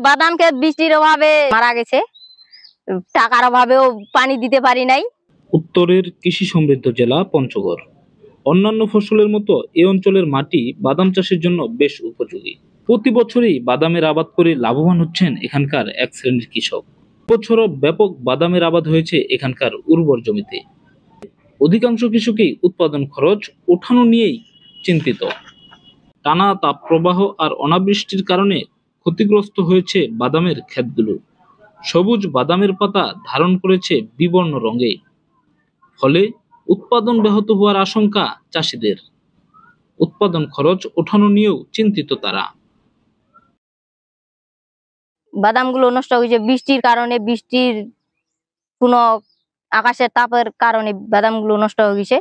বাদাম ক্ষেত বৃষ্টির অভাবে মারা গেছে, টাকার অভাবেও পানি দিতে পারি নাই। উত্তরের কৃষি সমৃদ্ধ জেলা পঞ্চগড়। অন্যান্য ফসলের মতো এই অঞ্চলের মাটি বাদাম চাষের জন্য বেশ উপযোগী। প্রতি বছরই বাদামের আবাদ করে লাভবান হচ্ছেন এখানকার এক শ্রেণীর কৃষক। বছরও ব্যাপক বাদামের আবাদ হয়েছে এখানকার উর্বর জমিতে। অধিকাংশ কৃষকই উৎপাদন খরচ ওঠানো নিয়েই চিন্তিত। টানা তাপপ্রবাহ আর অনাবৃষ্টির কারণে ক্ষতিগ্রস্ত হয়েছে বাদামের ক্ষেতগুলো। সবুজ বাদামের পাতা ধারণ করেছে বিবর্ণ রঙে, ফলে উৎপাদন ব্যাহত হওয়ার আশঙ্কা চাষিদের। উৎপাদন খরচ ওঠানো নিয়েও চিন্তিত তারা। বাদামগুলো নষ্ট হয়েছে বৃষ্টির কারণে, বৃষ্টির কোনো আকাশের তাপের কারণে বাদামগুলো নষ্ট হয়ে গেছে।